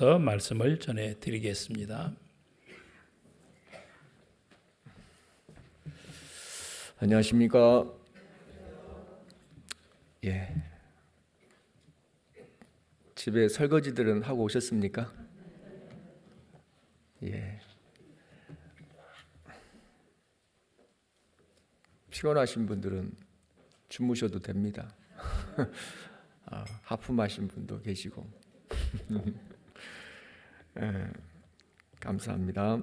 말씀을 전해드리겠습니다. 안녕하십니까? 집에 설거지들은 하고 오셨습니까? 피곤하신 분들은 주무셔도 됩니다. 하품하신 분도 계시고. 감사합니다.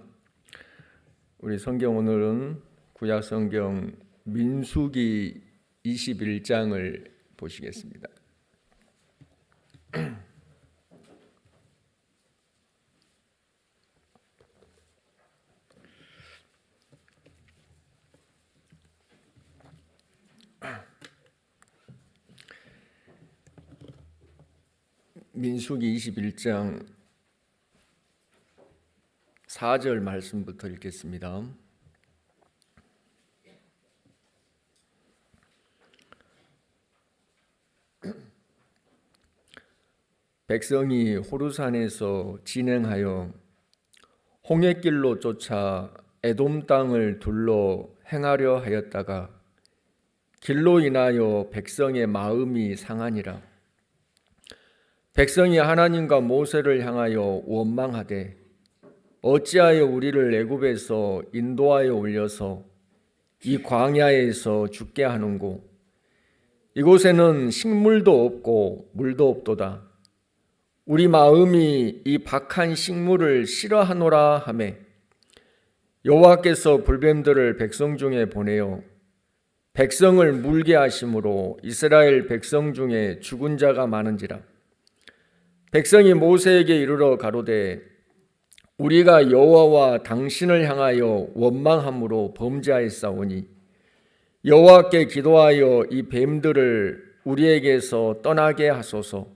우리 성경 오늘은 구약 성경 민수기 21장을 보시겠습니다. 민수기 21장 4절 말씀부터 읽겠습니다. 백성이 호르산에서 진행하여 홍해길로 쫓아 에돔 땅을 둘러 행하려 하였다가 길로 인하여 백성의 마음이 상하니라. 백성이 하나님과 모세를 향하여 원망하되 어찌하여 우리를 애굽에서 인도하여 올려서 이 광야에서 죽게 하는고 이곳에는 식물도 없고 물도 없도다. 우리 마음이 이 박한 식물을 싫어하노라 하매 여호와께서 불뱀들을 백성 중에 보내어 백성을 물게 하심으로 이스라엘 백성 중에 죽은 자가 많은지라. 백성이 모세에게 이르러 가로되 우리가 여호와와 당신을 향하여 원망함으로 범죄하였사오니 여호와께 기도하여 이 뱀들을 우리에게서 떠나게 하소서.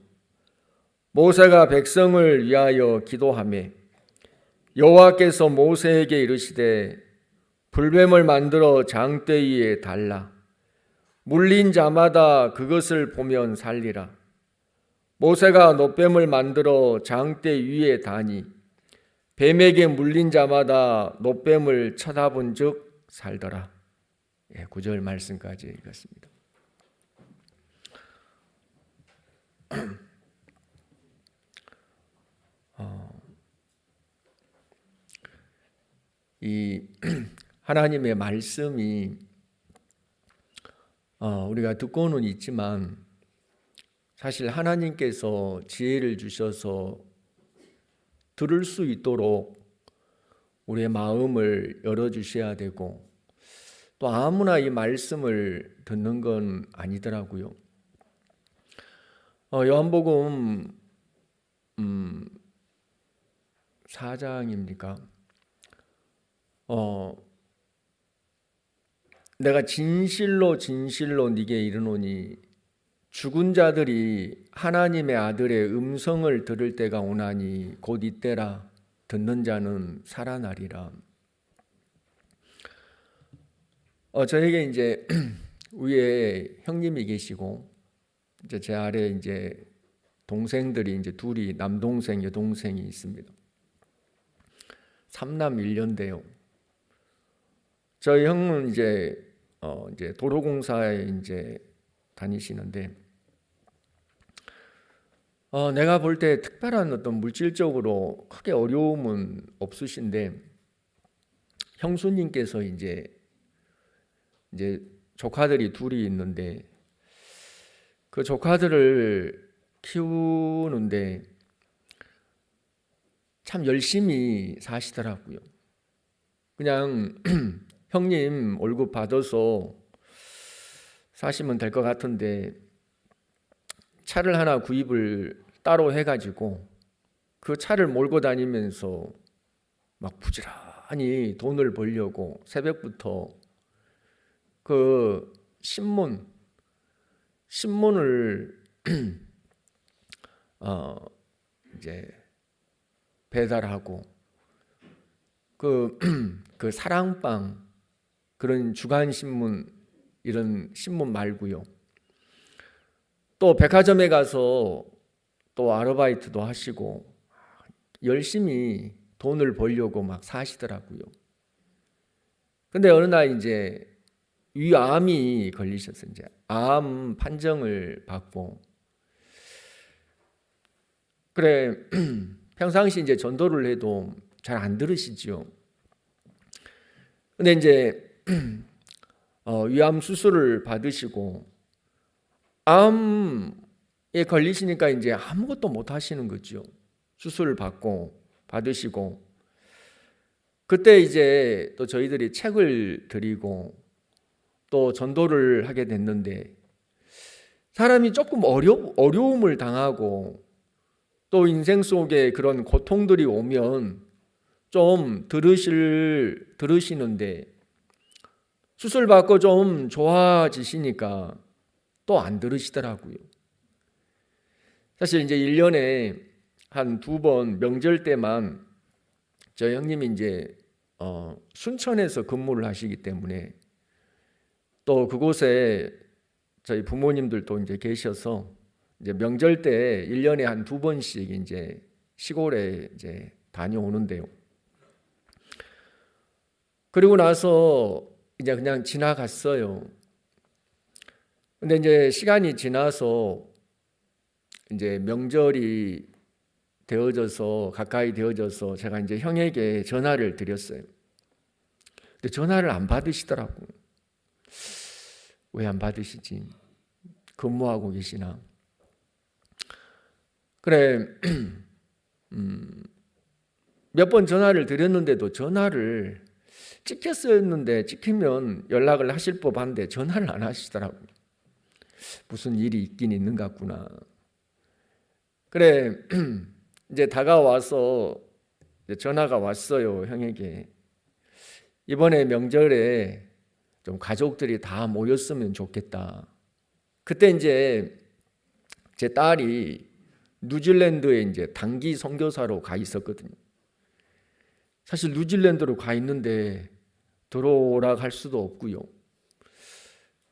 모세가 백성을 위하여 기도하며 여호와께서 모세에게 이르시되 불뱀을 만들어 장대 위에 달라. 물린 자마다 그것을 보면 살리라. 모세가 놋뱀을 만들어 장대 위에 다니 뱀에게 물린 자마다 놋뱀을 쳐다본 즉 살더라. 9절 말씀까지 읽었습니다. 이 하나님의 말씀이 우리가 듣고는 있지만 사실 하나님께서 지혜를 주셔서 들을 수 있도록 우리의 마음을 열어주셔야 되고 또 아무나 이 말씀을 듣는 건 아니더라고요. 요한복음 4장입니까? 내가 진실로 진실로 네게 이르노니 죽은 자들이 하나님의 아들의 음성을 들을 때가 오나니 곧 이때라. 듣는 자는 살아나리라. 저에게 이제 위에 형님이 계시고 이제 제 아래 이제 동생들이 이제 둘이 남동생 여동생이 있습니다. 3남 1녀인데요. 저희 형은 이제 도로공사에 이제 다니시는데 내가 볼 때 특별한 어떤 물질적으로 크게 어려움은 없으신데 형수님께서 이제 조카들이 둘이 있는데 그 조카들을 키우는데 참 열심히 사시더라고요. 그냥 형님 월급 받아서 사시면 될 것 같은데 차를 하나 구입을 따로 해가지고 그 차를 몰고 다니면서 막 부지런히 돈을 벌려고 새벽부터 그 신문을 이제 배달하고 그 사랑방 그런 주간 신문 이런 신문 말고요. 또 백화점에 가서 또 아르바이트도 하시고 열심히 돈을 벌려고 막 사시더라고요. 근데 어느 날 이제 위암이 걸리셔서 이제 암 판정을 받고, 그래 평상시 이제 전도를 해도 잘 안 들으시죠. 근데 이제 위암 수술을 받으시고 암에 걸리시니까 이제 아무것도 못 하시는 거죠. 수술을 받으시고, 그때 이제 또 저희들이 책을 드리고 또 전도를 하게 됐는데, 사람이 조금 어려움을 당하고 또 인생 속에 그런 고통들이 오면 좀 들으시는데, 수술 받고 좀 좋아지시니까 또 안 들으시더라고요. 사실 이제 1년에 한 2번 명절 때만 저희 형님이 이제 순천에서 근무를 하시기 때문에, 또 그곳에 저희 부모님들도 이제 계셔서 이제 명절 때 1년에 한 2번씩 이제 시골에 이제 다녀오는데요. 그리고 나서 이제 그냥 지나갔어요. 근데 이제 시간이 지나서 이제 명절이 가까이 되어져서 제가 이제 형에게 전화를 드렸어요. 근데 전화를 안 받으시더라고. 왜 안 받으시지? 근무하고 계시나? 그래, 몇 번 전화를 드렸는데도 전화를 찍혔었는데, 찍히면 연락을 하실 법한데 전화를 안 하시더라고. 무슨 일이 있긴 있는 것 같구나. 그래, 이제 다가와서 이제 전화가 왔어요, 형에게. 이번에 명절에 좀 가족들이 다 모였으면 좋겠다. 그때 이제 제 딸이 뉴질랜드에 이제 단기 선교사로 가 있었거든요. 사실 뉴질랜드로 가 있는데 들어오라 할 수도 없고요.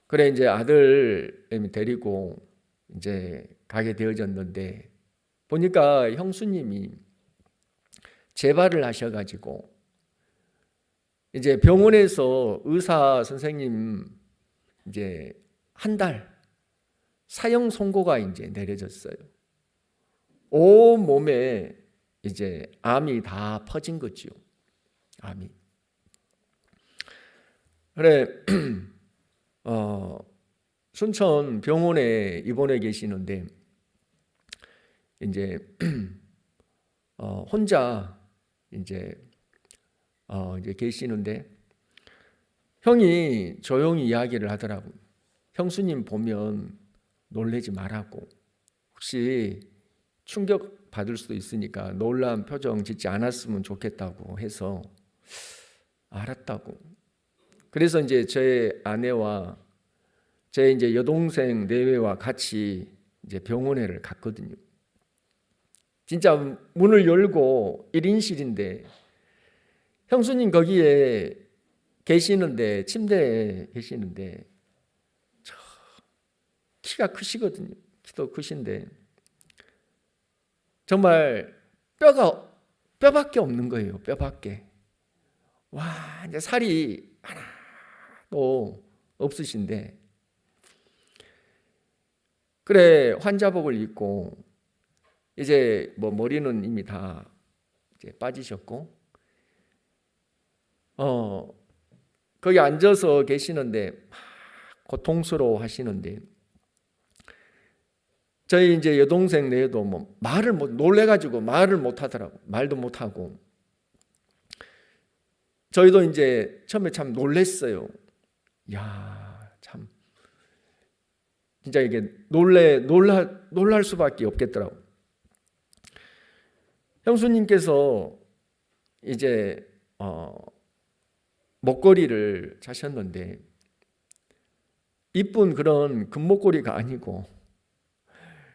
그래 이제 아들 데리고 이제 가게 되어졌는데, 보니까 형수님이 재발을 하셔가지고 이제 병원에서 의사 선생님 이제 한 달 사형 선고가 이제 내려졌어요. 온 몸에 이제 암이 다 퍼진 거지요. 암이. 그래, 순천 병원에 입원해 계시는데, 이제 혼자 이제 계시는데, 형이 조용히 이야기를 하더라고요. 형수님 보면 놀라지 말라고. 혹시 충격 받을 수도 있으니까 놀란 표정 짓지 않았으면 좋겠다고 해서 알았다고. 그래서 이제 제 아내와 제 이제 여동생 내외와 같이 이제 병원에를 갔거든요. 진짜 문을 열고 1인실인데 형수님 거기에 계시는데, 침대에 계시는데 키가 크시거든요. 키도 크신데 정말 뼈밖에 없는 거예요. 뼈밖에. 와, 이제 살이 하나도 없으신데, 그래 환자복을 입고 이제 뭐 머리는 이미 다 이제 빠지셨고, 거기 앉아서 계시는데 고통스러워 하시는데, 저희 이제 여동생 내에도 뭐 놀래가지고 말을 못 하더라고. 말도 못 하고. 저희도 이제 처음에 참 놀랬어요. 야, 참 진짜 이게 놀랄 수밖에 없겠더라고. 형수님께서 이제 목걸이를 차셨는데, 이쁜 그런 금목걸이가 아니고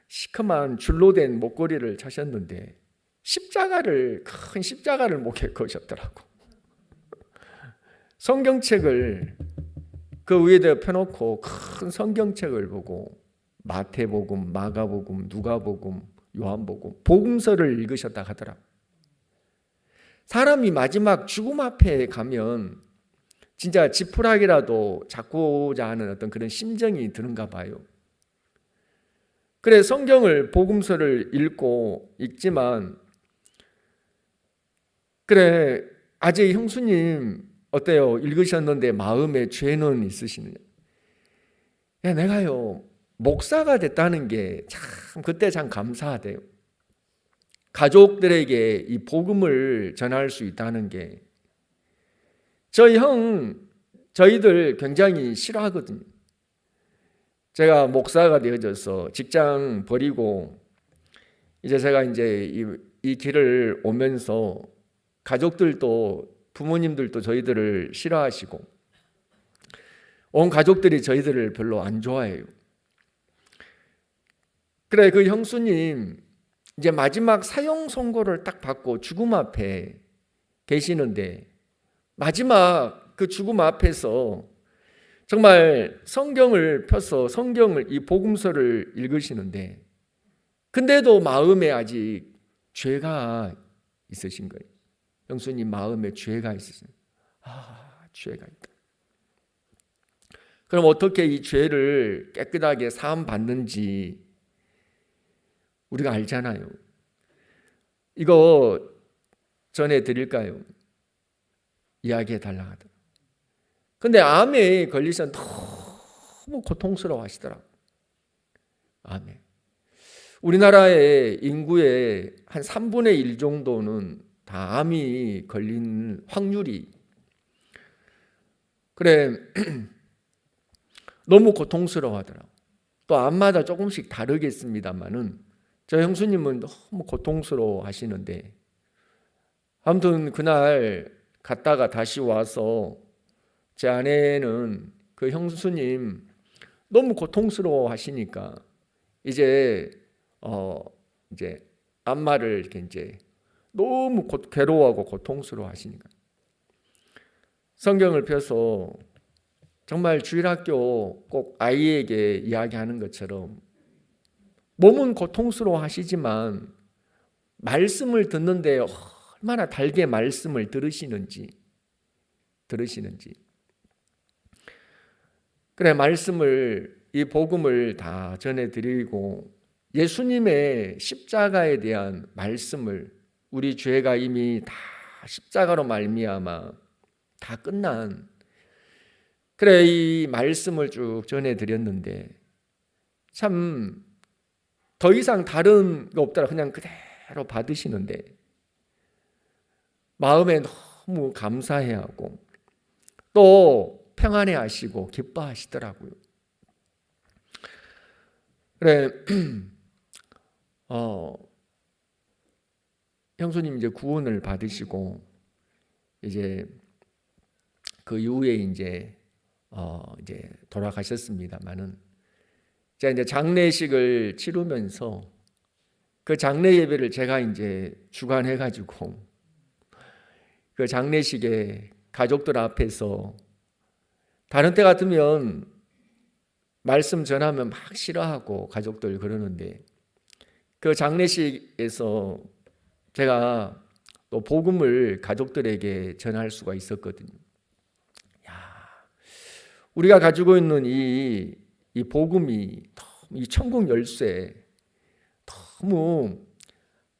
시커먼 줄로 된 목걸이를 차셨는데, 큰 십자가를 목에 거셨더라고. 성경책을 그 위에다 펴놓고 큰 성경책을 보고 마태복음, 마가복음, 누가복음, 요한복음, 복음서를 읽으셨다 하더라고. 사람이 마지막 죽음 앞에 가면 진짜 지푸라기라도 잡고자 하는 어떤 그런 심정이 드는가 봐요. 그래 성경을 복음서를 읽지만 그래 아직 형수님 어때요? 읽으셨는데 마음에 죄는 있으시느냐? 야, 내가요 목사가 됐다는 게 참 그때 참 감사하대요. 가족들에게 이 복음을 전할 수 있다는 게 저희들 굉장히 싫어하거든요. 제가 목사가 되어져서 직장 버리고 이제 제가 이제 이 길을 오면서 가족들도 부모님들도 저희들을 싫어하시고 온 가족들이 저희들을 별로 안 좋아해요. 그래 그 형수님 이제 마지막 사형 선고를 딱 받고 죽음 앞에 계시는데 마지막 그 죽음 앞에서 정말 성경을 펴서 이 복음서를 읽으시는데 근데도 마음에 아직 죄가 있으신 거예요. 형수님 마음에 죄가 있으신 죄가 있다. 그럼 어떻게 이 죄를 깨끗하게 사함 받는지 우리가 알잖아요. 이거 전해드릴까요? 이야기해 달라 하더라. 근데 암에 걸리셔서 너무 고통스러워 하시더라고요. 암에. 우리나라의 인구의 한 3분의 1 정도는 다 암이 걸린 확률이 그래 너무 고통스러워 하더라고요. 또 암마다 조금씩 다르겠습니다만은 저 형수님은 너무 고통스러워 하시는데 아무튼 그날 갔다가 다시 와서 제 아내는 그 형수님 너무 고통스러워 하시니까 이제 안마를 이렇게 이제 너무 괴로워하고 고통스러워 하시니까 성경을 펴서 정말 주일학교 꼭 아이에게 이야기하는 것처럼 몸은 고통스러워 하시지만 말씀을 듣는데 얼마나 달게 말씀을 들으시는지 그래 말씀을 이 복음을 다 전해드리고 예수님의 십자가에 대한 말씀을 우리 죄가 이미 다 십자가로 말미암아 다 끝난 그래 이 말씀을 쭉 전해드렸는데 참 더 이상 다른 거 없더라 그냥 그대로 받으시는데 마음에 너무 감사해하고 또 평안해하시고 기뻐하시더라고요. 그래 형수님 이제 구원을 받으시고 이제 그 이후에 이제 돌아가셨습니다만은 제가 이제 장례식을 치르면서 그 장례 예배를 제가 이제 주관해 가지고 그 장례식에 가족들 앞에서 다른 때 같으면 말씀 전하면 막 싫어하고 가족들 그러는데 그 장례식에서 제가 또 복음을 가족들에게 전할 수가 있었거든요. 우리가 가지고 있는 이 복음이 이 천국 열쇠 너무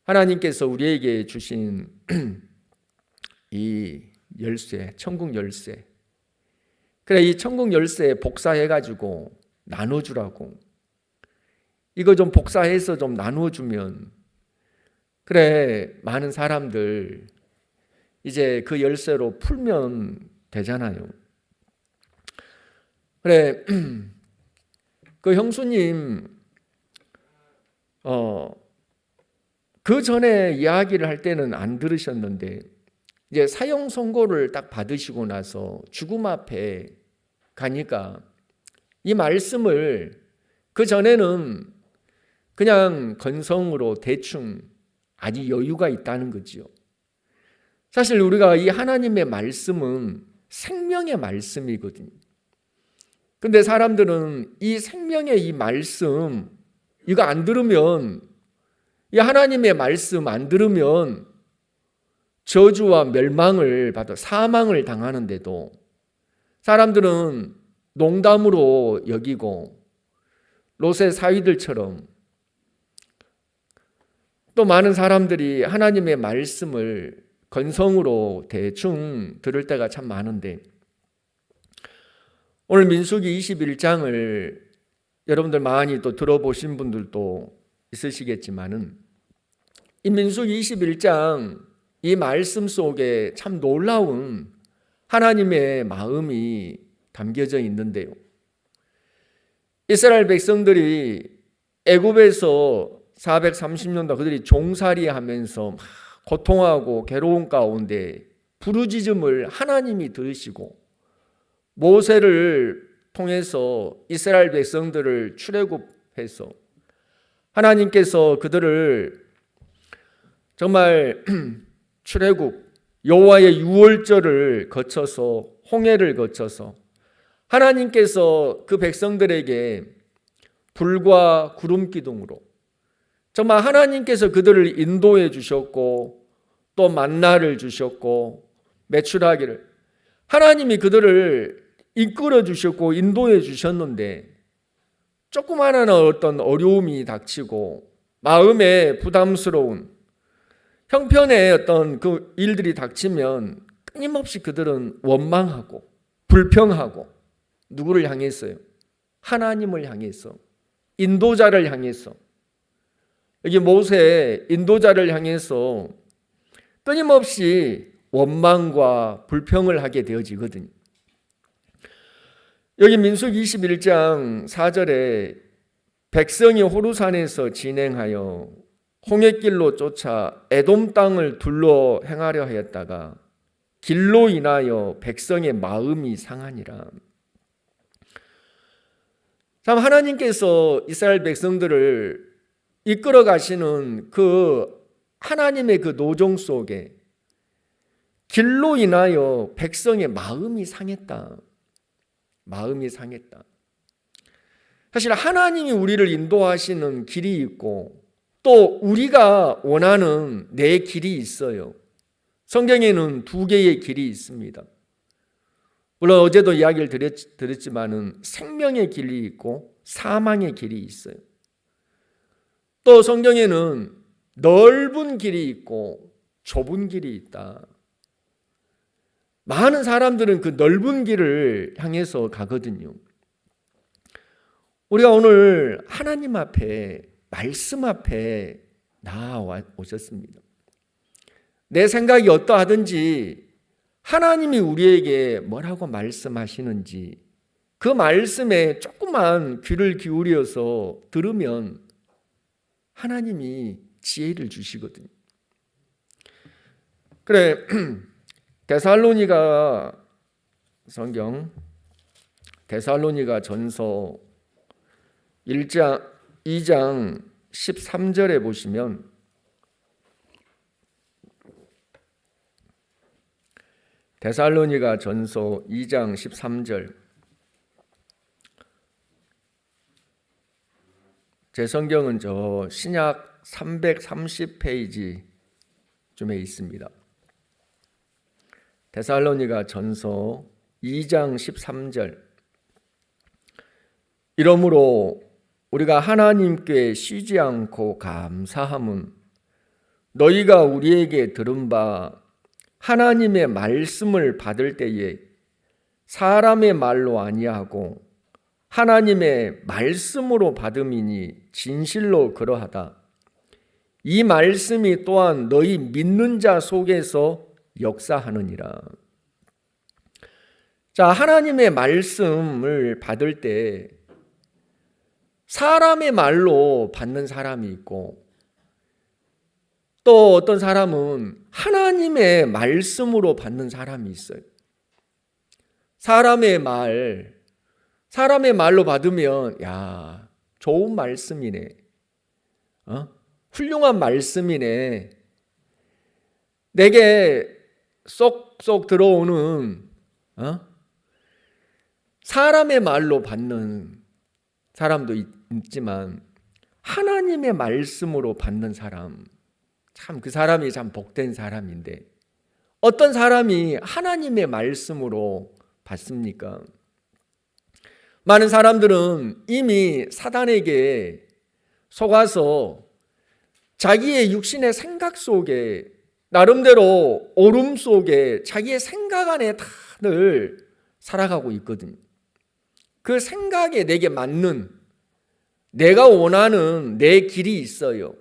하나님께서 우리에게 주신 이 열쇠, 천국 열쇠. 그래 이 천국 열쇠 복사해가지고 나눠주라고. 이거 좀 복사해서 좀 나눠주면 그래 많은 사람들 이제 그 열쇠로 풀면 되잖아요. 그래 그 형수님 그 전에 이야기를 할 때는 안 들으셨는데 이제 사형 선고를 딱 받으시고 나서 죽음 앞에 가니까 이 말씀을 그 전에는 그냥 건성으로 대충 아주 여유가 있다는 거지요. 사실 우리가 이 하나님의 말씀은 생명의 말씀이거든요. 근데 사람들은 이 생명의 이 말씀 이거 안 들으면 이 하나님의 말씀 안 들으면 저주와 멸망을 받아 사망을 당하는데도 사람들은 농담으로 여기고 롯의 사위들처럼 또 많은 사람들이 하나님의 말씀을 건성으로 대충 들을 때가 참 많은데, 오늘 민수기 21장을 여러분들 많이 또 들어보신 분들도 있으시겠지만은, 이 민수기 21장 이 말씀 속에 참 놀라운 하나님의 마음이 담겨져 있는데요. 이스라엘 백성들이 애굽에서 430년 그들이 종살이하면서 막 고통하고 괴로운 가운데 부르짖음을 하나님이 들으시고 모세를 통해서 이스라엘 백성들을 출애굽해서 하나님께서 그들을 정말 출애굽 여호와의 유월절을 거쳐서 홍해를 거쳐서 하나님께서 그 백성들에게 불과 구름 기둥으로 정말 하나님께서 그들을 인도해 주셨고 또 만나를 주셨고 메추라기를 하나님이 그들을 이끌어 주셨고 인도해 주셨는데, 조그마한 어떤 어려움이 닥치고 마음에 부담스러운 형편의 어떤 그 일들이 닥치면 끊임없이 그들은 원망하고 불평하고 누구를 향했어요? 하나님을 향해서, 인도자를 향해서. 여기 모세 인도자를 향해서 끊임없이 원망과 불평을 하게 되어지거든요. 여기 민수기 21장 4절에 백성이 호르산에서 진행하여 홍해길로 쫓아 에돔 땅을 둘러 행하려 하였다가 길로 인하여 백성의 마음이 상하니라. 참 하나님께서 이스라엘 백성들을 이끌어 가시는 그 하나님의 그 노정 속에 길로 인하여 백성의 마음이 상했다. 마음이 상했다. 사실 하나님이 우리를 인도하시는 길이 있고 또 우리가 원하는 내 길이 있어요. 성경에는 두 개의 길이 있습니다. 물론 어제도 이야기를 드렸지만은 생명의 길이 있고 사망의 길이 있어요. 또 성경에는 넓은 길이 있고 좁은 길이 있다. 많은 사람들은 그 넓은 길을 향해서 가거든요. 우리가 오늘 하나님 앞에, 말씀 앞에 나와 오셨습니다. 내 생각이 어떠하든지 하나님이 우리에게 뭐라고 말씀하시는지 그 말씀에 조금만 귀를 기울여서 들으면 하나님이 지혜를 주시거든요. 그래, 성경 데살로니가 전서 2장 13절에 보시면 데살로니가 전서 2장 13절, 제 성경은 저 신약 330페이지 쯤에 있습니다. 데살로니가 전서 2장 13절, 이러므로 우리가 하나님께 쉬지 않고 감사함은 너희가 우리에게 들은 바 하나님의 말씀을 받을 때에 사람의 말로 아니하고 하나님의 말씀으로 받음이니 진실로 그러하다. 이 말씀이 또한 너희 믿는 자 속에서 역사하느니라. 자, 하나님의 말씀을 받을 때 사람의 말로 받는 사람이 있고 또 어떤 사람은 하나님의 말씀으로 받는 사람이 있어요. 사람의 말로 받으면 야, 좋은 말씀이네. 훌륭한 말씀이네. 내게 쏙쏙 들어오는 사람의 말로 받는 사람도 있지만 하나님의 말씀으로 받는 사람, 참 그 사람이 참 복된 사람인데 어떤 사람이 하나님의 말씀으로 받습니까? 많은 사람들은 이미 사단에게 속아서 자기의 육신의 생각 속에 나름대로 오름 속에 자기의 생각 안에 다들 살아가고 있거든요. 그 생각에 내게 맞는 내가 원하는 내 길이 있어요.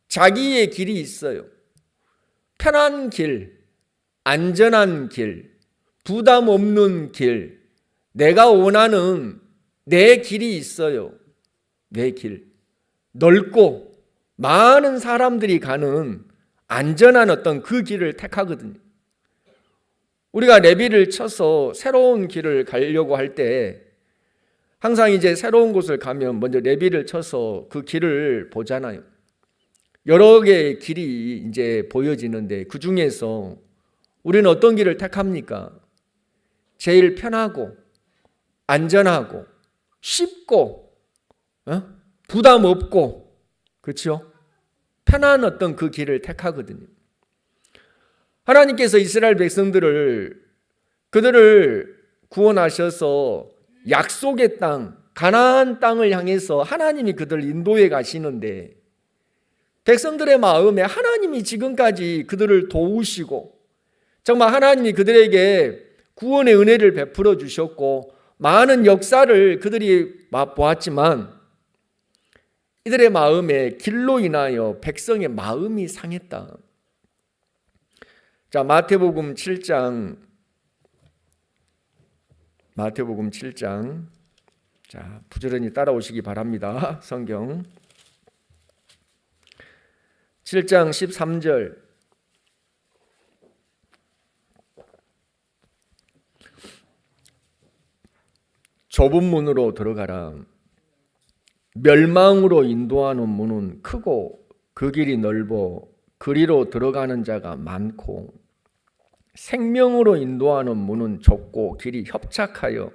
자기의 길이 있어요. 편한 길, 안전한 길, 부담 없는 길, 내가 원하는 내 길이 있어요. 내 길. 넓고 많은 사람들이 가는 안전한 어떤 그 길을 택하거든요. 우리가 내비를 쳐서 새로운 길을 가려고 할 때 항상 이제 새로운 곳을 가면 먼저 내비를 쳐서 그 길을 보잖아요. 여러 개의 길이 이제 보여지는데 그 중에서 우리는 어떤 길을 택합니까? 제일 편하고 안전하고 쉽고 부담 없고 그렇죠? 편한 어떤 그 길을 택하거든요. 하나님께서 이스라엘 백성들을 그들을 구원하셔서 약속의 땅, 가나안 땅을 향해서 하나님이 그들을 인도해 가시는데 백성들의 마음에 하나님이 지금까지 그들을 도우시고 정말 하나님이 그들에게 구원의 은혜를 베풀어 주셨고 많은 역사를 그들이 맛보았지만 이들의 마음에 길로 인하여 백성의 마음이 상했다. 자, 마태복음 7장 자, 부지런히 따라오시기 바랍니다. 성경 7장 13절 좁은 문으로 들어가라. 멸망으로 인도하는 문은 크고 그 길이 넓어 그리로 들어가는 자가 많고 생명으로 인도하는 문은 좁고 길이 협착하여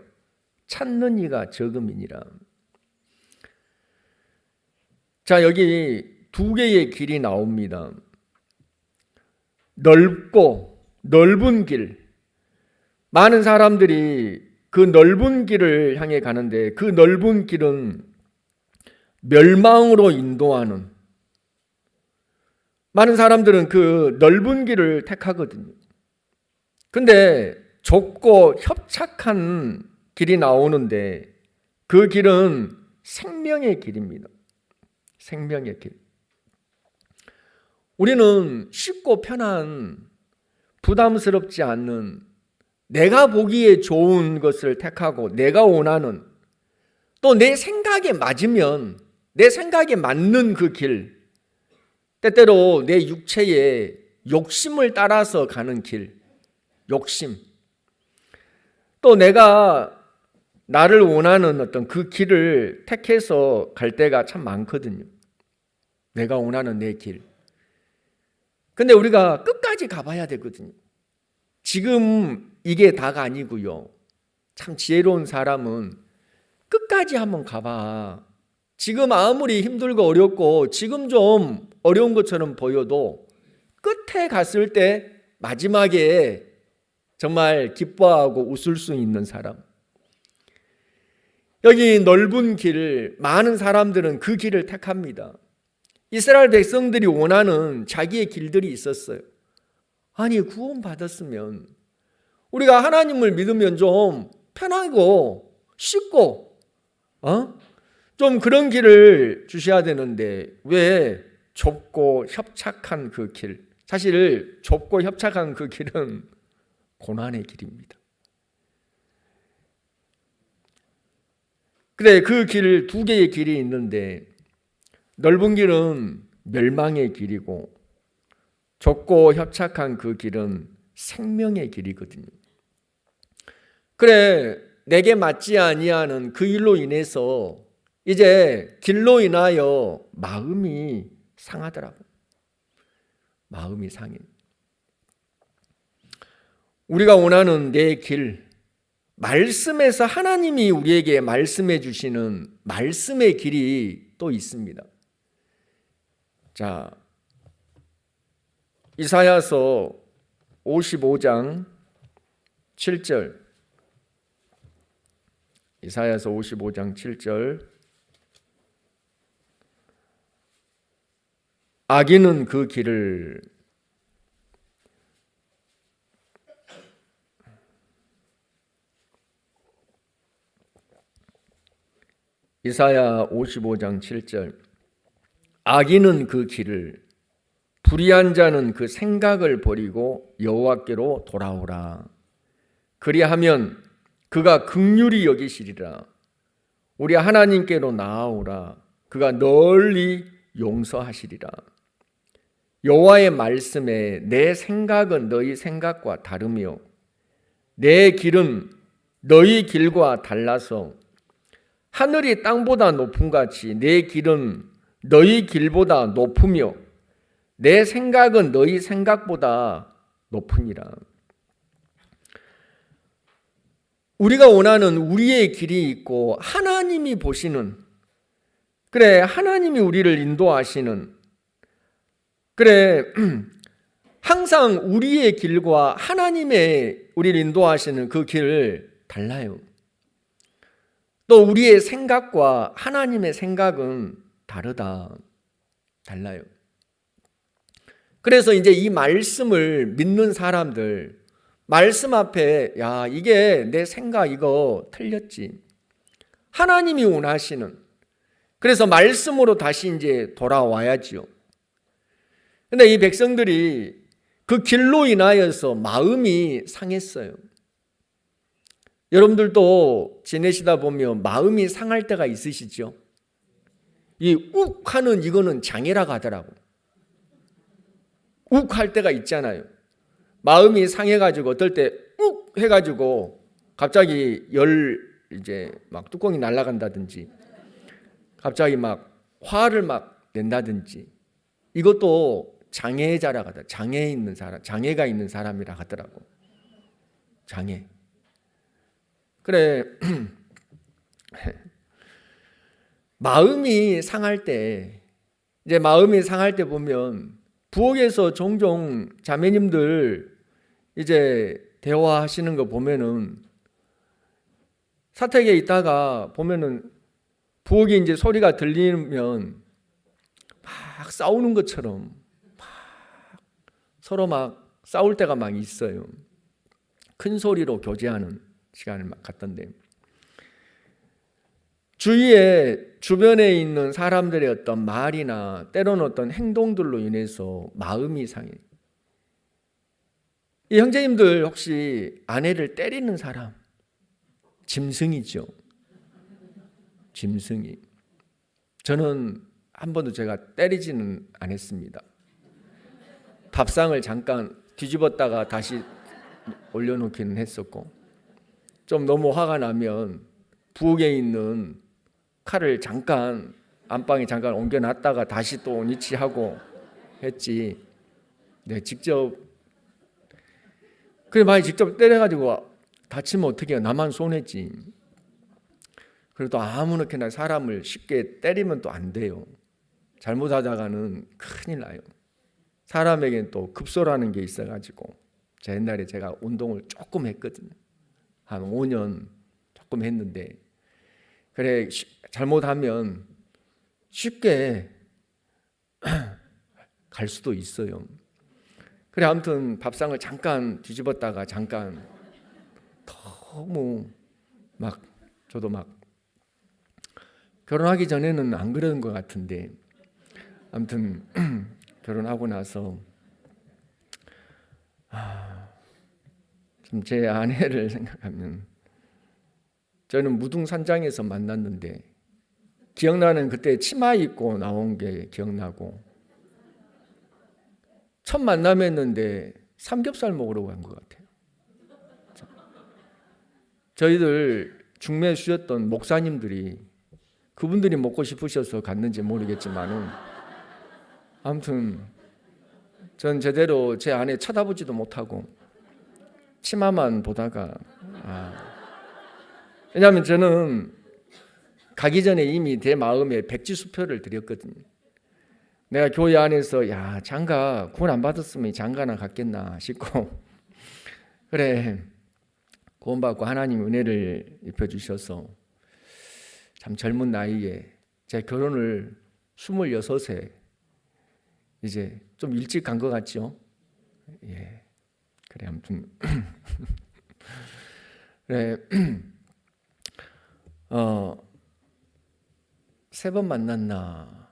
찾는 이가 적음이니라. 자, 여기 두 개의 길이 나옵니다. 넓고 넓은 길. 많은 사람들이 그 넓은 길을 향해 가는데 그 넓은 길은 멸망으로 인도하는, 많은 사람들은 그 넓은 길을 택하거든요. 근데 좁고 협착한 길이 나오는데 그 길은 생명의 길입니다. 생명의 길. 우리는 쉽고 편한, 부담스럽지 않는, 내가 보기에 좋은 것을 택하고 내가 원하는, 또 내 생각에 맞으면 내 생각에 맞는 그 길, 때때로 내 육체의 욕심을 따라서 가는 길, 욕심, 또 내가 나를 원하는 어떤 그 길을 택해서 갈 때가 참 많거든요. 내가 원하는 내 길. 근데 우리가 끝까지 가봐야 되거든요. 지금 이게 다가 아니고요. 참 지혜로운 사람은 끝까지 한번 가봐. 지금 아무리 힘들고 어렵고 지금 좀 어려운 것처럼 보여도 끝에 갔을 때 마지막에 정말 기뻐하고 웃을 수 있는 사람. 여기 넓은 길, 많은 사람들은 그 길을 택합니다. 이스라엘 백성들이 원하는 자기의 길들이 있었어요. 아니, 구원받았으면 우리가 하나님을 믿으면 좀 편하고 쉽고 좀 그런 길을 주셔야 되는데 왜 좁고 협착한 그 길, 사실 좁고 협착한 그 길은 고난의 길입니다. 그래, 그 길, 두 개의 길이 있는데 넓은 길은 멸망의 길이고 좁고 협착한 그 길은 생명의 길이거든요. 그래, 내게 맞지 아니하는 그 일로 인해서 이제 길로 인하여 마음이 상하더라고. 마음이 상해. 우리가 원하는 내 길, 말씀에서 하나님이 우리에게 말씀해 주시는 말씀의 길이 또 있습니다. 자, 이사야서 55장 7절. 이사야서 55장 7절. 악인은 그 길을 이사야 55장 7절. 악인은 그 길을, 불의한 자는 그 생각을 버리고 여호와께로 돌아오라. 그리하면 그가 긍휼히 여기시리라. 우리 하나님께로 나아오라. 그가 널리 용서하시리라. 여호와의 말씀에 내 생각은 너희 생각과 다르며 내 길은 너희 길과 달라서 하늘이 땅보다 높음 같이 내 길은 너희 길보다 높으며 내 생각은 너희 생각보다 높으니라. 우리가 원하는 우리의 길이 있고 하나님이 보시는, 그래 하나님이 우리를 인도하시는, 그래 항상 우리의 길과 하나님의 우리를 인도하시는 그 길을 달라요. 또 우리의 생각과 하나님의 생각은 다르다. 달라요. 그래서 이제 이 말씀을 믿는 사람들, 말씀 앞에 야 이게 내 생각 이거 틀렸지. 하나님이 원하시는, 그래서 말씀으로 다시 이제 돌아와야지요. 근데 이 백성들이 그 길로 인하여서 마음이 상했어요. 여러분들도 지내시다 보면 마음이 상할 때가 있으시죠? 이 욱 하는 이거는 장애라고 하더라고. 욱 할 때가 있잖아요. 마음이 상해가지고 어떨 때 욱 해가지고 갑자기 이제 막 뚜껑이 날아간다든지 갑자기 막 화를 막 낸다든지 이것도 장애자라고 하더라고. 장애가 있는 사람이라 하더라고. 장애. 그래. 마음이 상할 때 보면 부엌에서 종종 자매님들 이제 대화하시는 거 보면은 사택에 있다가 보면은 부엌에 이제 소리가 들리면 막 싸우는 것처럼 막 서로 막 싸울 때가 막 있어요. 큰 소리로 교제하는 시간을 막 갖던데 주변에 있는 사람들의 어떤 말이나 때로는 어떤 행동들로 인해서 마음이 상해. 이 형제님들 혹시 아내를 때리는 사람? 짐승이죠. 짐승이. 저는 한 번도 제가 때리지는 않았습니다. 밥상을 잠깐 뒤집었다가 다시 올려놓기는 했었고, 좀 너무 화가 나면 부엌에 있는 칼을 잠깐 안방에 잠깐 옮겨놨다가 다시 또 니치하고 했지. 네, 직접 그래 많이 직접 때려가지고 다치면 어떻게 해요? 나만 손해지. 그래도 아무렇게나 사람을 쉽게 때리면 또 안 돼요. 잘못하다가는 큰일 나요. 사람에겐 또 급소라는 게 있어가지고 옛날에 제가 운동을 조금 했거든요. 한 5년 조금 했는데 그래 잘못하면 쉽게 갈 수도 있어요. 그래 아무튼 밥상을 잠깐 뒤집었다가 잠깐 너무 막 저도 막 결혼하기 전에는 안 그런 것 같은데 아무튼 결혼하고 나서 좀 제 아내를 생각하면 저는 무등산장에서 만났는데 기억나는 그때 치마 입고 나온 게 기억나고 첫 만남했는데 삼겹살 먹으러 간 것 같아요. 저희들 중매 주셨던 목사님들이 그분들이 먹고 싶으셔서 갔는지 모르겠지만은 아무튼 전 제대로 제 아내 쳐다보지도 못하고 치마만 보다가 왜냐하면 저는 가기 전에 이미 제 마음에 백지수표를 드렸거든요. 내가 교회 안에서 야 장가 구원 안 받았으면 장가나 갔겠나 싶고 그래, 구원받고 하나님 은혜를 입혀주셔서 참 젊은 나이에 제 결혼을 26세 이제 좀 일찍 간 것 같죠? 예, 그래 아무튼 그래 3번 만났나?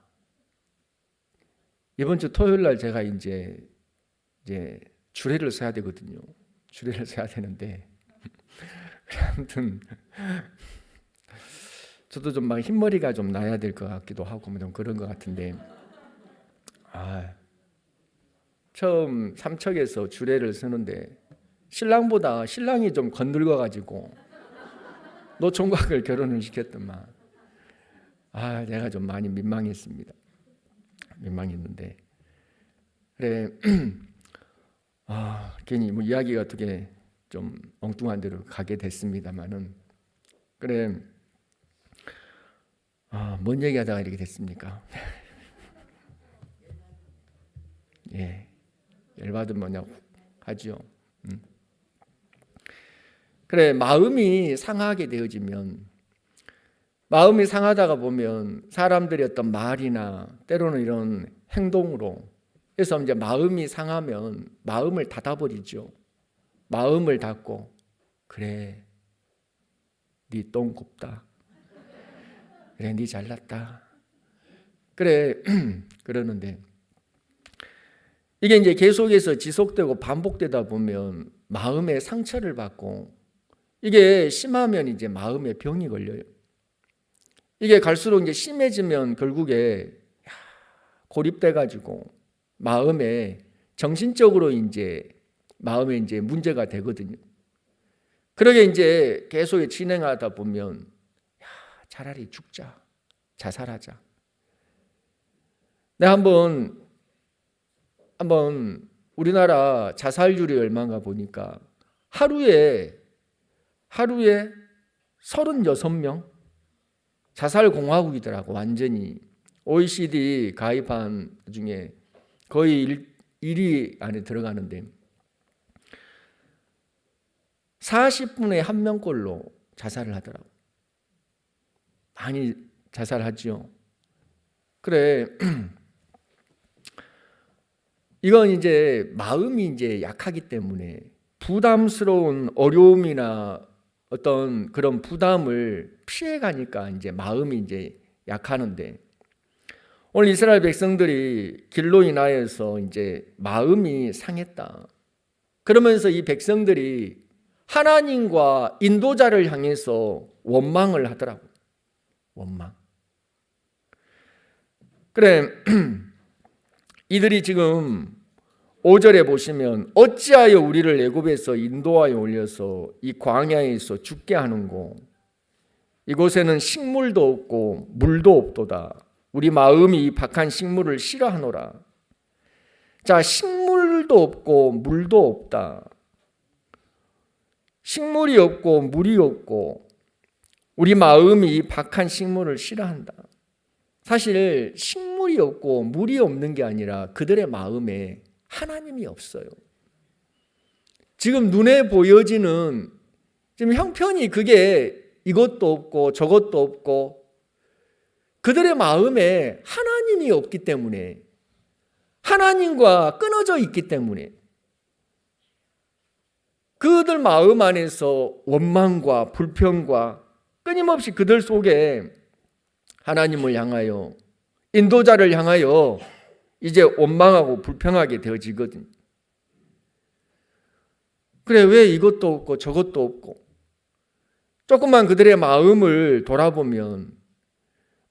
이번 주 토요일 날 제가 이제 주례를 서야 되거든요. 주례를 서야 되는데 아무튼 저도 좀 막 흰머리가 좀 나야 될 것 같기도 하고 뭐 좀 그런 것 같은데 처음 삼척에서 주례를 서는데 신랑보다 신랑이 좀 건늙어 가지고 노총각을 결혼을 시켰더만 내가 좀 많이 민망했습니다. 민망했는데 그래 괜히 뭐 이야기가 어떻게 좀 엉뚱한 데로 가게 됐습니다만은 그래 뭔 얘기하다가 이렇게 됐습니까? 예, 열받으면 뭐냐고 하죠. 그래 마음이 상하게 되어지면 마음이 상하다가 보면 사람들의 어떤 말이나 때로는 이런 행동으로 그래서 이제 마음이 상하면 마음을 닫아버리죠. 마음을 닫고 그래 네 똥 곱다. 그래 네 잘났다. 그래 그러는데 이게 이제 계속해서 지속되고 반복되다 보면 마음에 상처를 받고 이게 심하면 이제 마음에 병이 걸려요. 이게 갈수록 이제 심해지면 결국에 고립돼 가지고 마음에 정신적으로 이제 마음에 이제 문제가 되거든요. 그러게 이제 계속 진행하다 보면 차라리 죽자, 자살하자. 내가 한번 우리나라 자살률이 얼마인가 보니까 하루에 36명 자살공화국이더라고. 완전히 OECD 가입한 중에 거의 1위 안에 들어가는데 40분에 1명꼴로 자살을 하더라고. 많이 자살하죠. 그래 이건 이제 마음이 이제 약하기 때문에 부담스러운 어려움이나 어떤 그런 부담을 피해 가니까 이제 마음이 이제 약하는데 오늘 이스라엘 백성들이 길로 인하여서 이제 마음이 상했다. 그러면서 이 백성들이 하나님과 인도자를 향해서 원망을 하더라고. 원망. 그래 이들이 지금 5절에 보시면 어찌하여 우리를 애굽에서 인도하여 올려서 이 광야에서 죽게 하는고 이곳에는 식물도 없고 물도 없도다. 우리 마음이 박한 식물을 싫어하노라. 자, 식물도 없고 물도 없다. 식물이 없고 물이 없고 우리 마음이 박한 식물을 싫어한다. 사실 식물이 없고 물이 없는 게 아니라 그들의 마음에 하나님이 없어요. 지금 눈에 보여지는 지금 형편이 그게 이것도 없고 저것도 없고 그들의 마음에 하나님이 없기 때문에 하나님과 끊어져 있기 때문에 그들 마음 안에서 원망과 불평과 끊임없이 그들 속에 하나님을 향하여 인도자를 향하여 이제 원망하고 불평하게 되어지거든요. 그래 왜 이것도 없고 저것도 없고 조금만 그들의 마음을 돌아보면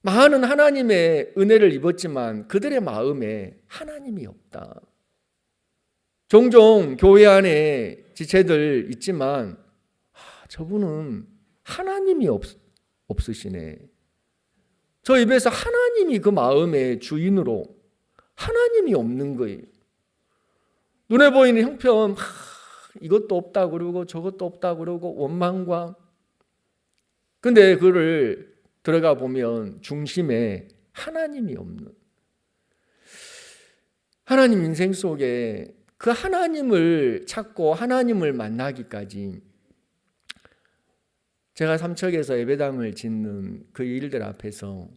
많은 하나님의 은혜를 입었지만 그들의 마음에 하나님이 없다. 종종 교회 안에 지체들 있지만 저분은 하나님이 없으시네. 저 입에서 하나님이 그 마음의 주인으로 하나님이 없는 거예요. 눈에 보이는 형편 이것도 없다 그러고 저것도 없다 그러고 원망과 근데 그를 들어가 보면 중심에 하나님이 없는 하나님 인생 속에 그 하나님을 찾고 하나님을 만나기까지 제가 삼척에서 예배당을 짓는 그 일들 앞에서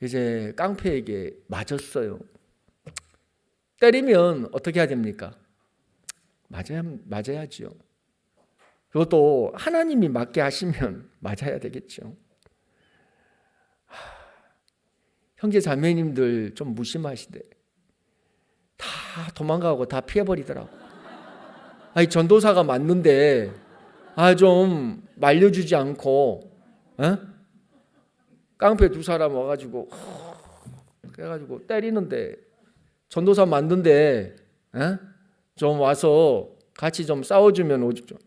이제 깡패에게 맞았어요. 때리면 어떻게 해야 됩니까? 맞아야지요. 그것도 하나님이 맞게 하시면 맞아야 되겠죠. 형제 자매님들 좀 무심하시대. 다 도망가고 다 피해버리더라고. 아니 전도사가 맞는데 좀 말려주지 않고 깡패 두 사람 와가지고 그래가지고 때리는데 전도사 맞는데 좀 와서 같이 좀 싸워주면 오죠.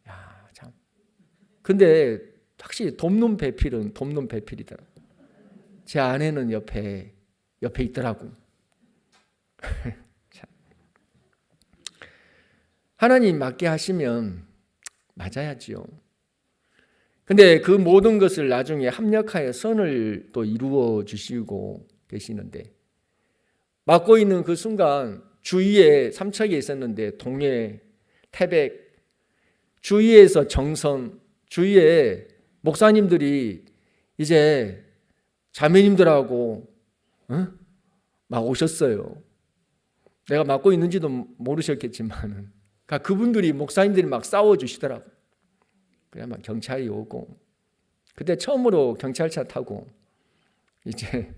야 참. 근데 확실히 돕는 배필은 돕는 배필이더라. 제 아내는 옆에 있더라고. 하나님 맞게 하시면 맞아야지요. 근데 그 모든 것을 나중에 합력하여 선을 또 이루어 주시고 계시는데 맡고 있는 그 순간 주위에 삼척에 있었는데 동해, 태백, 주위에서 정선, 주위에 목사님들이 이제 자매님들하고 막 오셨어요. 내가 맡고 있는지도 모르셨겠지만 그분들이 목사님들이 막 싸워주시더라고. 그래 막 경찰이 오고 그때 처음으로 경찰차 타고 이제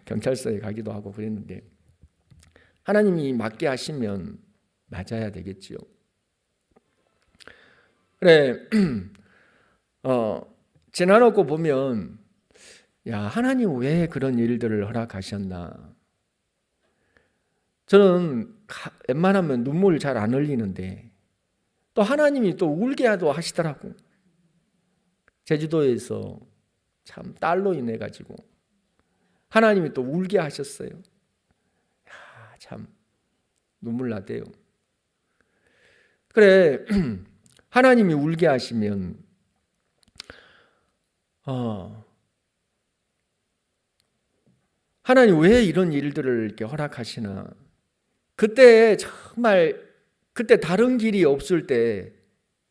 경찰서에 가기도 하고 그랬는데 하나님이 맞게 하시면 맞아야 되겠지요. 그래 지나놓고 보면 야 하나님 왜 그런 일들을 허락하셨나. 저는 웬만하면 눈물 잘 안 흘리는데 또 하나님이 또 울게 하시더라고. 제주도에서 참 딸로 인해 가지고 하나님이 또 울게 하셨어요. 야, 참 눈물 나대요. 그래 하나님이 울게 하시면 하나님 왜 이런 일들을 이렇게 허락하시나. 그때 정말 그때 다른 길이 없을 때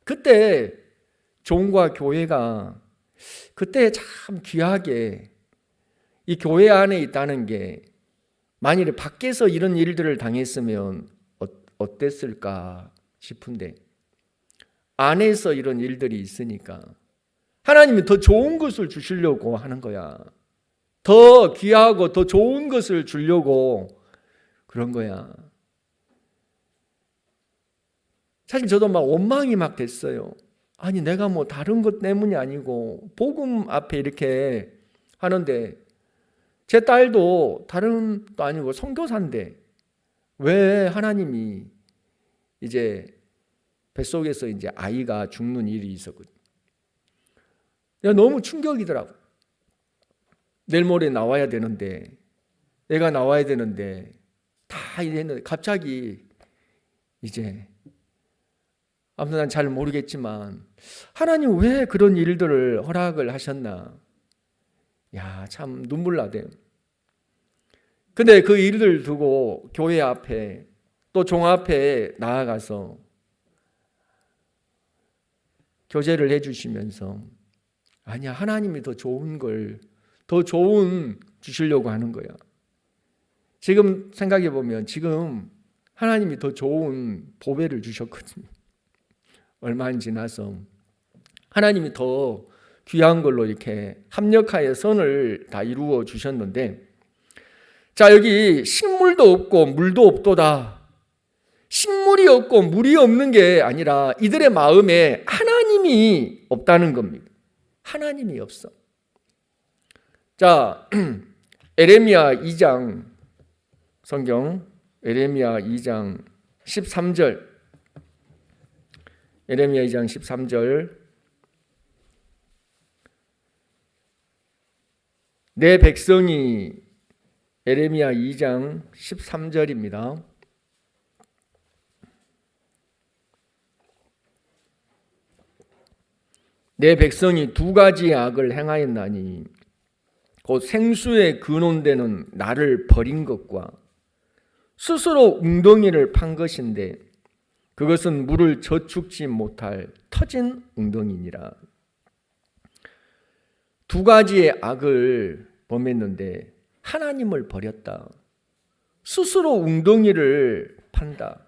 그때 종과 교회가 그때 참 귀하게 이 교회 안에 있다는 게 만일에 밖에서 이런 일들을 당했으면 어땠을까 싶은데 안에서 이런 일들이 있으니까 하나님이 더 좋은 것을 주시려고 하는 거야. 더 귀하고 더 좋은 것을 주려고 그런 거야. 사실 저도 막 원망이 막 됐어요. 아니 내가 뭐 다른 것 때문이 아니고 복음 앞에 이렇게 하는데 제 딸도 다른 또 아니고 선교사인데 왜 하나님이 이제 뱃속에서 이제 아이가 죽는 일이 있었거든요. 너무 충격이더라고. 내일 모레 나와야 되는데 내가 나와야 되는데 다 이랬는데 갑자기 이제 아무튼 난 잘 모르겠지만 하나님 왜 그런 일들을 허락을 하셨나. 야, 참 눈물 나대요. 근데 그 일을 두고 교회 앞에 또 종 앞에 나아가서 교제를 해주시면서 아니야 하나님이 더 좋은 걸 더 좋은 주시려고 하는 거야. 지금 생각해 보면 지금 하나님이 더 좋은 보배를 주셨거든요. 얼마 안 지나서 하나님이 더 귀한 걸로 이렇게 합력하여 선을 다 이루어 주셨는데 자 여기 식물도 없고 물도 없도다. 식물이 없고 물이 없는 게 아니라 이들의 마음에 하나님이 없다는 겁니다. 하나님이 없어. 자 에레미야 2장 성경 에레미야 2장 13절 에레미야 2장 13절 내 백성이 에레미야 2장 13절입니다. 내 백성이 두 가지 악을 행하였나니 곧 생수에 근원되는 나를 버린 것과 스스로 웅덩이를 판 것인데 그것은 물을 저축지 못할 터진 웅덩이니라. 두 가지의 악을 범했는데 하나님을 버렸다. 스스로 웅덩이를 판다.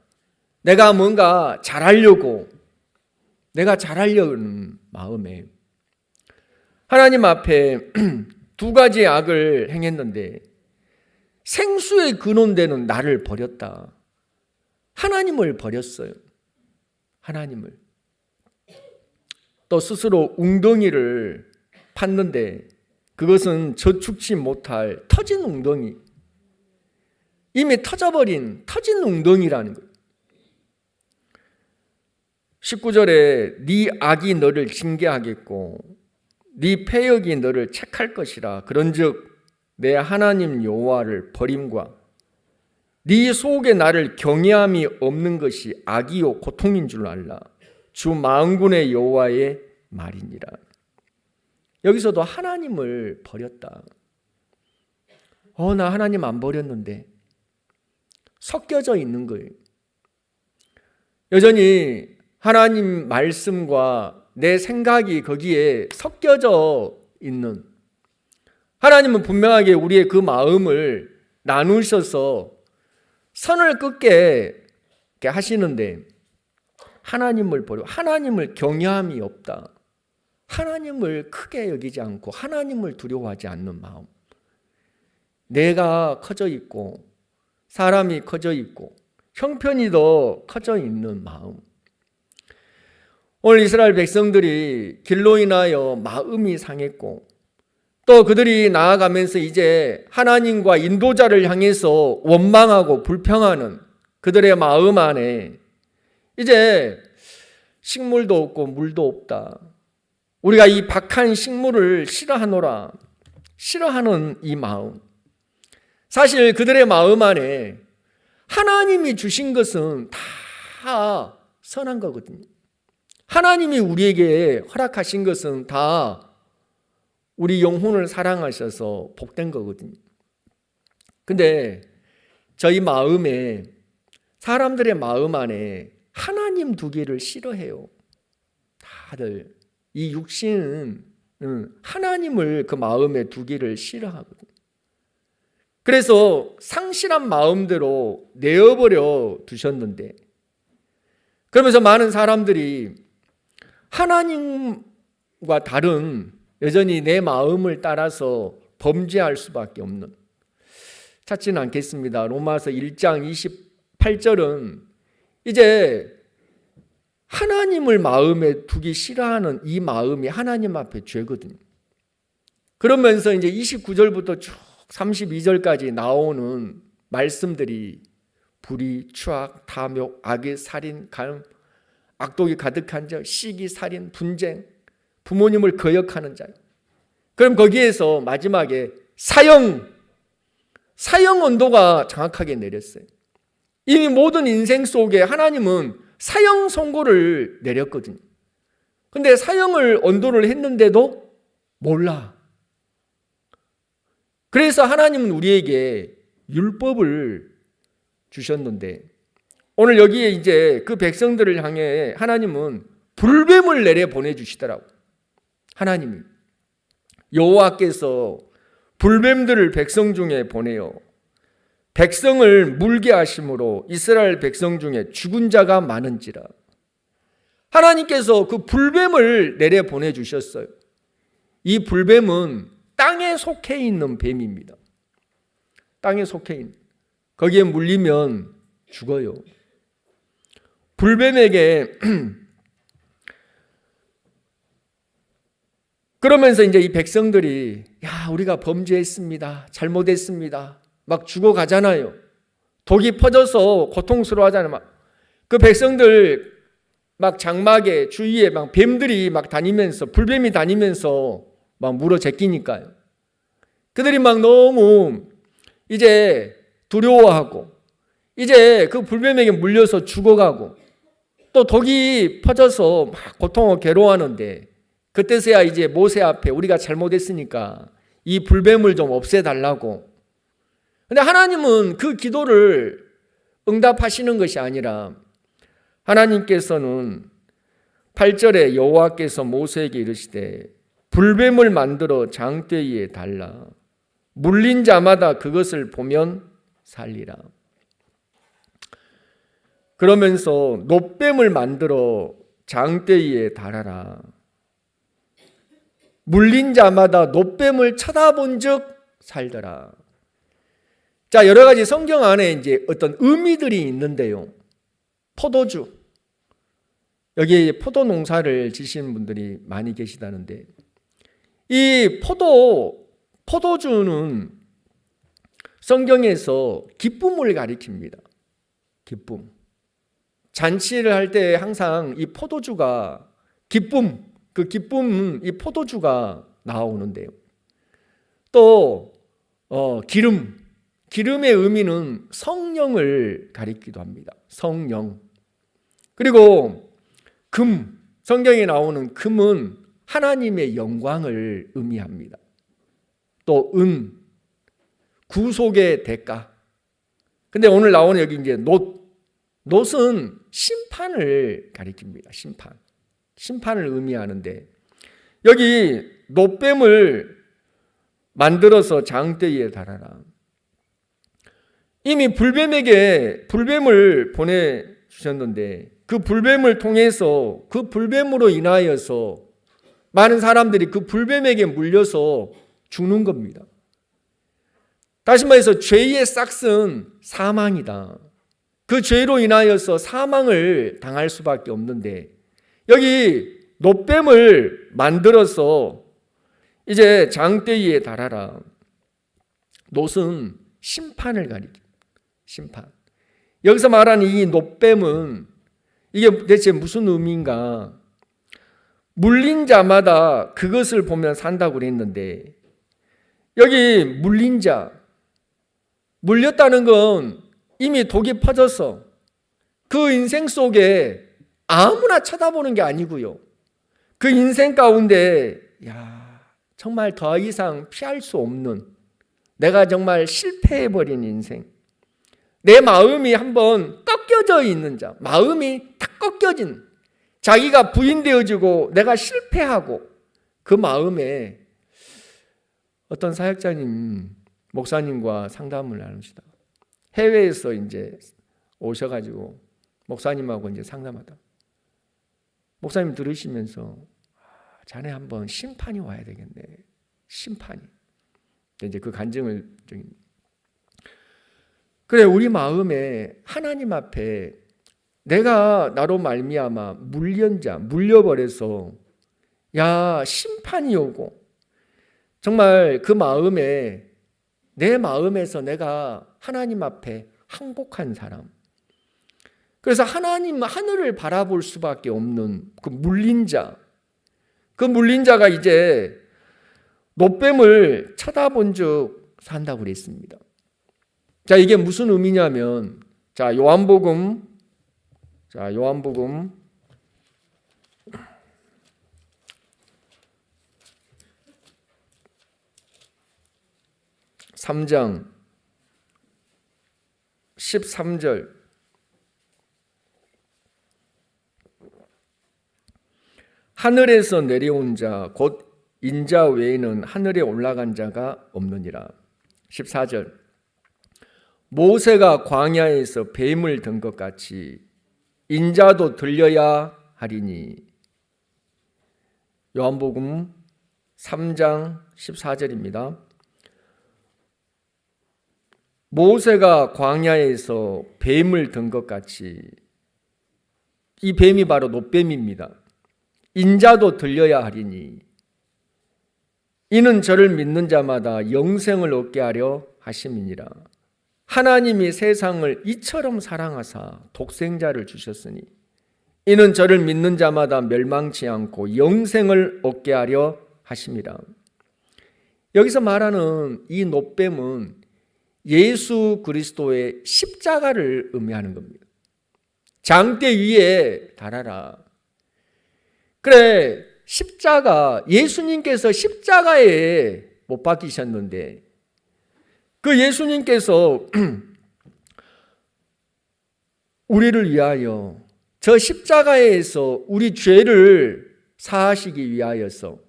내가 뭔가 잘하려고, 내가 잘하려는 마음에 하나님 앞에 두 가지의 악을 행했는데 생수의 근원되는 나를 버렸다. 하나님을 버렸어요. 하나님을. 또 스스로 웅덩이를 팠는데 그것은 저축지 못할 터진 웅덩이. 이미 터져버린 터진 웅덩이라는 거예요. 19절에 네 악이 너를 징계하겠고 네 패역이 너를 책할 것이라. 그런즉 내 하나님 여호와를 버림과 네 속에 나를 경외함이 없는 것이 악이요 고통인 줄 알라. 주 만군의 여호와의 말이니라. 여기서도 하나님을 버렸다. 나 하나님 안 버렸는데 섞여져 있는 거예요. 여전히 하나님 말씀과 내 생각이 거기에 섞여져 있는, 하나님은 분명하게 우리의 그 마음을 나누셔서 선을 긋게 하시는데 하나님을 버리고 하나님을 경외함이 없다. 하나님을 크게 여기지 않고 하나님을 두려워하지 않는 마음. 내가 커져 있고 사람이 커져 있고 형편이 더 커져 있는 마음. 오늘 이스라엘 백성들이 길로 인하여 마음이 상했고 또 그들이 나아가면서 이제 하나님과 인도자를 향해서 원망하고 불평하는 그들의 마음 안에 이제 식물도 없고 물도 없다. 우리가 이 박한 식물을 싫어하노라. 싫어하는 이 마음. 사실 그들의 마음 안에 하나님이 주신 것은 다 선한 거거든요. 하나님이 우리에게 허락하신 것은 다 우리 영혼을 사랑하셔서 복된 거거든요. 근데 저희 마음에, 사람들의 마음 안에 하나님 두기를 싫어해요. 다들 이 육신은 하나님을 그 마음에 두기를 싫어하거든요. 그래서 상실한 마음대로 내어버려 두셨는데, 그러면서 많은 사람들이 하나님과 다른, 여전히 내 마음을 따라서 범죄할 수밖에 없는, 찾지는 않겠습니다. 로마서 1장 28절은 이제 하나님을 마음에 두기 싫어하는 이 마음이 하나님 앞에 죄거든요. 그러면서 이제 29절부터 쭉 32절까지 나오는 말씀들이 불의, 추악, 탐욕, 악의, 살인, 간음, 악독이 가득한 자, 시기, 살인, 분쟁, 부모님을 거역하는 자. 그럼 거기에서 마지막에 사형 언도가 정확하게 내렸어요. 이미 모든 인생 속에 하나님은 사형 선고를 내렸거든요. 근데 사형을 언도를 했는데도 몰라. 그래서 하나님은 우리에게 율법을 주셨는데, 오늘 여기에 이제 그 백성들을 향해 하나님은 불뱀을 내려 보내주시더라고. 하나님이 여호와께서 불뱀들을 백성 중에 보내어 백성을 물게 하심으로 이스라엘 백성 중에 죽은 자가 많은지라. 하나님께서 그 불뱀을 내려 보내주셨어요. 이 불뱀은 땅에 속해 있는 뱀입니다. 땅에 속해 있는, 거기에 물리면 죽어요. 불뱀에게 그러면서 이제 이 백성들이 우리가 범죄했습니다, 잘못했습니다, 막 죽어가잖아요. 독이 퍼져서 고통스러워하잖아요. 그 백성들 막 장막에 주위에 막 뱀들이 막 다니면서, 불뱀이 다니면서 막 물어 제끼니까요. 그들이 막 너무 이제 두려워하고 이제 그 불뱀에게 물려서 죽어가고 또 독이 퍼져서 막 고통을 괴로워하는데, 그때서야 이제 모세 앞에 우리가 잘못했으니까 이 불뱀을 좀 없애달라고. 근데 하나님은 그 기도를 응답하시는 것이 아니라 하나님께서는 8절에 여호와께서 모세에게 이르시되 불뱀을 만들어 장대 위에 달라 물린 자마다 그것을 보면 살리라. 그러면서 놋뱀을 만들어 장대 위에 달아라. 물린 자마다 놋뱀을 쳐다본 즉 살더라. 자, 여러 가지 성경 안에 이제 어떤 의미들이 있는데요. 포도주. 여기에 포도 농사를 지시는 분들이 많이 계시다는데, 이 포도주는 성경에서 기쁨을 가리킵니다. 기쁨. 잔치를 할 때 항상 이 포도주가 기쁨, 그 기쁨은 이 포도주가 나오는데요. 또 기름의 의미는 성령을 가리키기도 합니다. 성령. 그리고 성경에 나오는 금은 하나님의 영광을 의미합니다. 또 구속의 대가. 근데 오늘 나오는 여기 이제 놋은 심판을 가리킵니다. 심판을 의미하는데, 여기 놋뱀을 만들어서 장대 위에 달아라. 이미 불뱀을 보내주셨는데, 그 불뱀을 통해서, 그 불뱀으로 인하여서 많은 사람들이 그 불뱀에게 물려서 죽는 겁니다. 다시 말해서 죄의 싹은 사망이다. 그 죄로 인하여서 사망을 당할 수밖에 없는데, 여기 놋뱀을 만들어서 이제 장대 위에 달아라. 놋은 심판을 가리킵니다. 심판. 여기서 말하는 이 놋뱀은 이게 대체 무슨 의미인가? 물린 자마다 그것을 보면 산다고 그랬는데, 여기 물린 자, 물렸다는 건 이미 독이 퍼져서 그 인생 속에 아무나 쳐다보는 게 아니고요. 그 인생 가운데 정말 더 이상 피할 수 없는, 내가 정말 실패해버린 인생, 내 마음이 한번 꺾여져 있는 자, 마음이 탁 꺾여진, 자기가 부인되어지고 내가 실패하고, 그 마음에 어떤 사역자님, 목사님과 상담을 나누시다. 해외에서 이제 오셔가지고 목사님하고 이제 상담하다. 목사님 들으시면서 자네 한번 심판이 와야 되겠네. 심판이. 이제 그 간증을 그래, 우리 마음에 하나님 앞에 내가 나로 말미암아 물려버려서 심판이 오고, 정말 그 마음에, 내 마음에서 내가 하나님 앞에 항복한 사람, 그래서 하늘을 바라볼 수밖에 없는 그 물린 자, 그 물린 자가 이제 놋뱀을 쳐다본 즉 산다고 그랬습니다. 자, 이게 무슨 의미냐면, 요한복음 3장 13절. 하늘에서 내려온 자 곧 인자 외에는 하늘에 올라간 자가 없느니라. 14절. 모세가 광야에서 뱀을 든 것 같이 인자도 들려야 하리니. 요한복음 3장 14절입니다. 모세가 광야에서 뱀을 든 것 같이, 이 뱀이 바로 놋뱀입니다. 인자도 들려야 하리니 이는 저를 믿는 자마다 영생을 얻게 하려 하심이니라. 하나님이 세상을 이처럼 사랑하사 독생자를 주셨으니 이는 저를 믿는 자마다 멸망치 않고 영생을 얻게 하려 하심이라. 여기서 말하는 이 놋뱀은 예수 그리스도의 십자가를 의미하는 겁니다. 장대 위에 달아라. 그래, 십자가, 예수님께서 십자가에 못 박히셨는데, 그 예수님께서 우리를 위하여 저 십자가에서 우리 죄를 사하시기 위하여서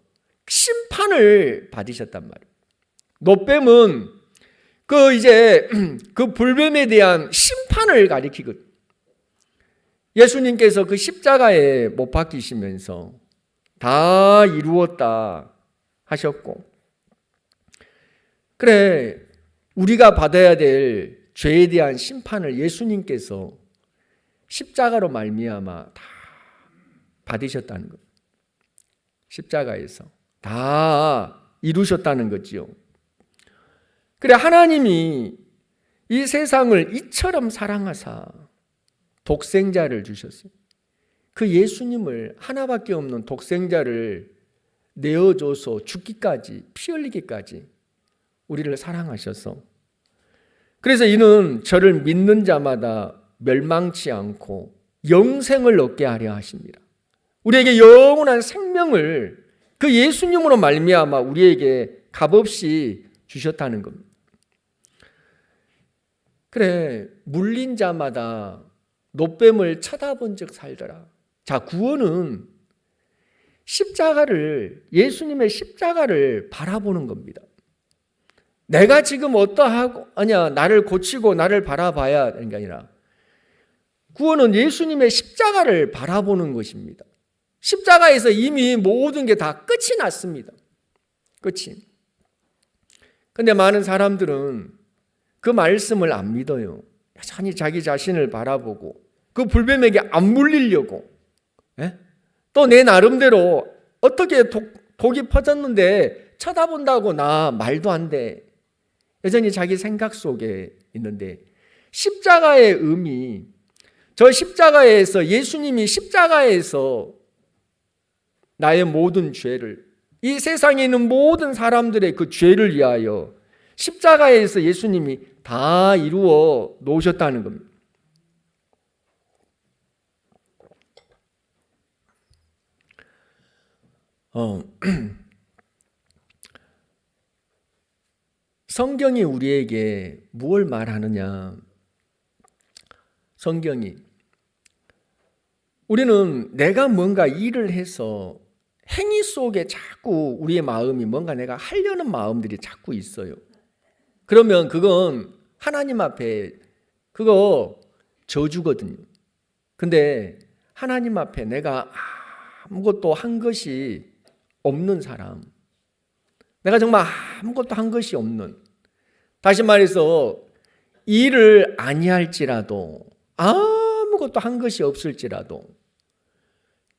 심판을 받으셨단 말이에요. 노뱀은 그 불뱀에 대한 심판을 가리키거든요. 예수님께서 그 십자가에 못 박히시면서 다 이루었다 하셨고, 그래 우리가 받아야 될 죄에 대한 심판을 예수님께서 십자가로 말미암아 다 받으셨다는 것. 십자가에서 다 이루셨다는 거지요. 그래 하나님이 이 세상을 이처럼 사랑하사 독생자를 주셨어요. 그 예수님을, 하나밖에 없는 독생자를 내어줘서 죽기까지, 피 흘리기까지 우리를 사랑하셔서, 그래서 이는 저를 믿는 자마다 멸망치 않고 영생을 얻게 하려 하십니다. 우리에게 영원한 생명을 그 예수님으로 말미암아 우리에게 값없이 주셨다는 겁니다. 그래 물린 자마다 노뱀을 쳐다본 적 살더라. 자, 구원은 십자가를, 예수님의 십자가를 바라보는 겁니다. 내가 지금 어떠하고 나를 고치고 나를 바라봐야 하는 게 아니라 구원은 예수님의 십자가를 바라보는 것입니다. 십자가에서 이미 모든 게 다 끝이 났습니다. 끝이. 근데 많은 사람들은 그 말씀을 안 믿어요. 여전히 자기 자신을 바라보고 그 불뱀에게 안 물리려고, 또 내 나름대로 어떻게 독이 퍼졌는데 쳐다본다고 나 말도 안 돼. 여전히 자기 생각 속에 있는데, 십자가의 의미, 저 십자가에서 예수님이 십자가에서 나의 모든 죄를, 이 세상에 있는 모든 사람들의 그 죄를 위하여 십자가에서 예수님이 다 이루어 놓으셨다는 겁니다. 성경이 우리에게 무엇을 말하느냐? 성경이, 우리는 내가 뭔가 일을 해서 행위 속에 자꾸 우리의 마음이 뭔가 내가 하려는 마음들이 자꾸 있어요. 그러면 그건 하나님 앞에 그거 저주거든요. 근데 하나님 앞에 내가 아무것도 한 것이 없는 사람, 내가 정말 아무것도 한 것이 없는, 다시 말해서 일을 아니할지라도, 아무것도 한 것이 없을지라도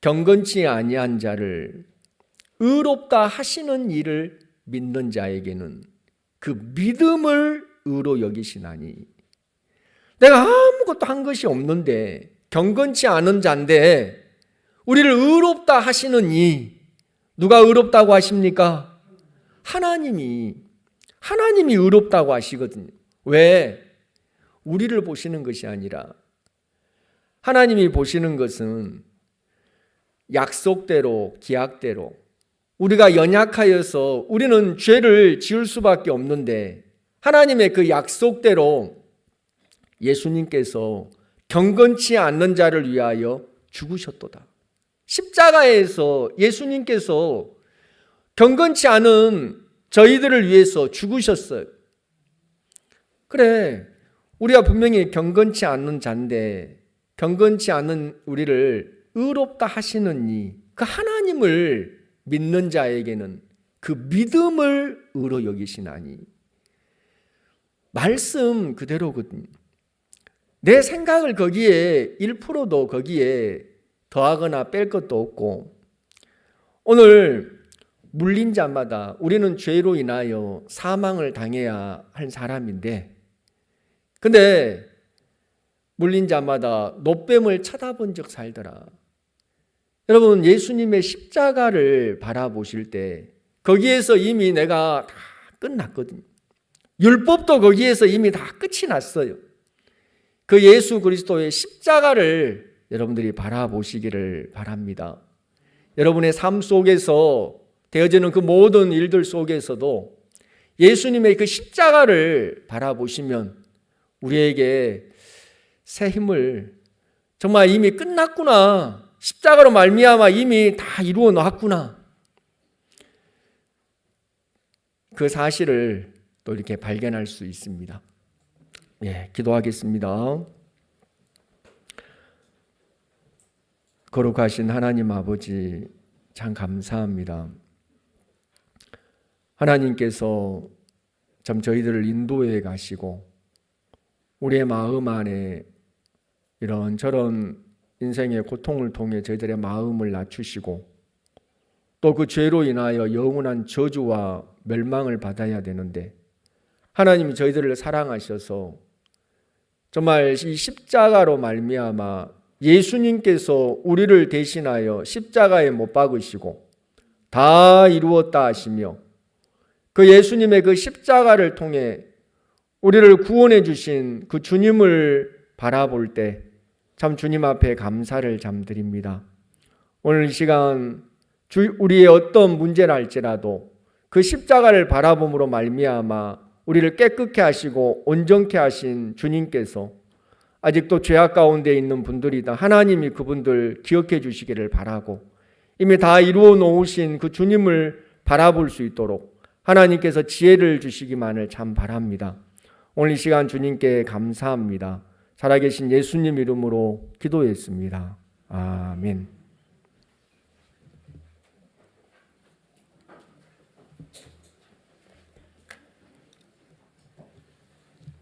경건치 아니한 자를 의롭다 하시는 일을 믿는 자에게는 그 믿음을 의로 여기시나니, 내가 아무것도 한 것이 없는데 경건치 않은 자인데 우리를 의롭다 하시는 이, 누가 의롭다고 하십니까? 하나님이 의롭다고 하시거든요. 왜? 우리를 보시는 것이 아니라 하나님이 보시는 것은 약속대로, 기약대로, 우리가 연약하여서 우리는 죄를 지을 수밖에 없는데 하나님의 그 약속대로 예수님께서 경건치 않는 자를 위하여 죽으셨도다. 십자가에서 예수님께서 경건치 않은 저희들을 위해서 죽으셨어요. 그래, 우리가 분명히 경건치 않는 자인데 경건치 않은 우리를 의롭다 하시는 이, 그 하나님을 믿는 자에게는 그 믿음을 의로 여기시나니, 말씀 그대로거든요. 내 생각을 거기에 1%도 거기에 더하거나 뺄 것도 없고, 오늘 물린 자마다 우리는 죄로 인하여 사망을 당해야 할 사람인데, 근데 물린 자마다 노뱀을 쳐다본 적 살더라. 여러분, 예수님의 십자가를 바라보실 때 거기에서 이미 내가 다 끝났거든요. 율법도 거기에서 이미 다 끝이 났어요. 그 예수 그리스도의 십자가를 여러분들이 바라보시기를 바랍니다. 여러분의 삶 속에서 되어지는 그 모든 일들 속에서도 예수님의 그 십자가를 바라보시면 우리에게 새 힘을, 정말 이미 끝났구나. 십자가로 말미암아 이미 다 이루어 놨구나. 그 사실을 또 이렇게 발견할 수 있습니다. 예, 기도하겠습니다. 거룩하신 하나님 아버지, 참 감사합니다. 하나님께서 참 저희들을 인도해 가시고 우리의 마음 안에 이런저런 인생의 고통을 통해 저희들의 마음을 낮추시고 또 그 죄로 인하여 영원한 저주와 멸망을 받아야 되는데 하나님이 저희들을 사랑하셔서 정말 이 십자가로 말미암아 예수님께서 우리를 대신하여 십자가에 못 박으시고 다 이루었다 하시며 그 예수님의 그 십자가를 통해 우리를 구원해 주신 그 주님을 바라볼 때 참 주님 앞에 감사를 드립니다. 오늘 이 시간 우리의 어떤 문제라 할지라도 그 십자가를 바라봄으로 말미암아 우리를 깨끗게 하시고 온전케 하신 주님께서 아직도 죄악 가운데 있는 분들이다. 하나님이 그분들 기억해 주시기를 바라고 이미 다 이루어 놓으신 그 주님을 바라볼 수 있도록 하나님께서 지혜를 주시기만을 참 바랍니다. 오늘 이 시간 주님께 감사합니다. 살아계신 예수님 이름으로 기도했습니다. 아멘.